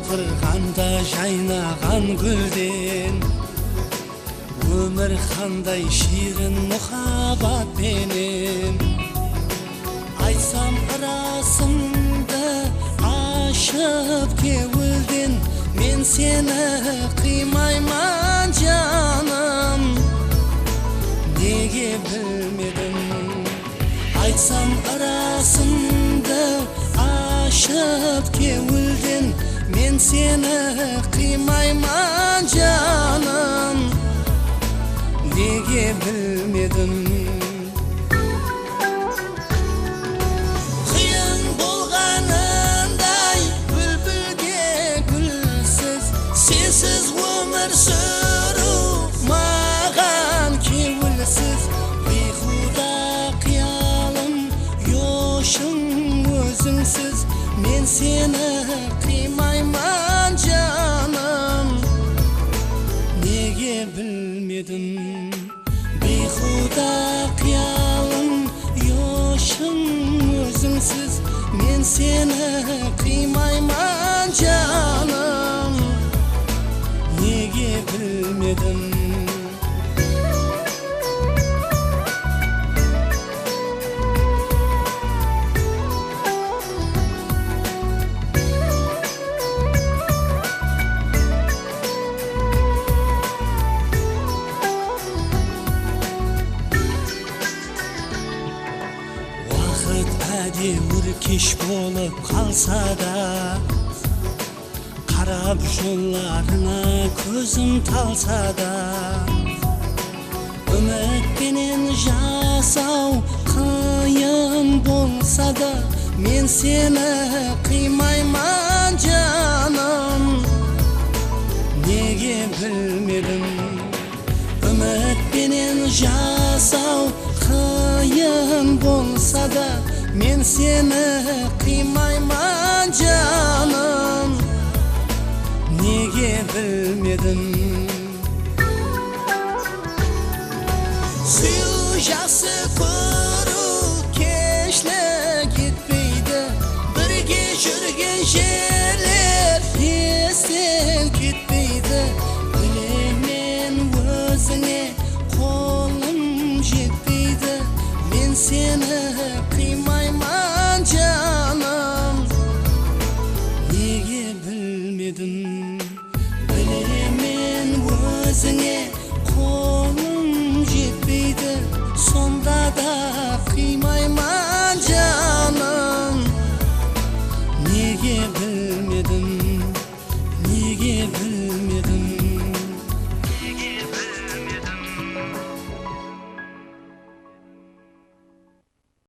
Жапырғанда жайнаған гүлден өмір қандай ширин мұхаббатпенен айтсам расымды ашып кеуілден мен сені қимайман жаным неге білмедім айтсам расымды ашып кеуілден мен сені қимайман жаным неге білмедім қиын болғанындай бүлбүлге гүлсіз сенсіз өмір сүру маған кеуілсіз бейхуда қиялым йошым өзіңсіз мен сені қимайман жаным неге білмедім бейхуда қиялым йошым өзіңсіз мен сені қимайман жаным неге білмедім әдемір кеш болып қалса да қарап жолларына көзім талса да үмітпенен жасау қиын болса да мен сені қимайман жаным неге білмедім үмітпенен жасау қиын болса да мен сені қимайман жаным неге білмедім сүю жақсы көру кешлік етпейді бірге жүрген жерлер естен кетпейді білемін өзіңе қолым жетпейді мен сені қимайман жаным неге білмедім білемін өзіңе қолым жетпейді сонда да қимайман жаным неге білмедім неге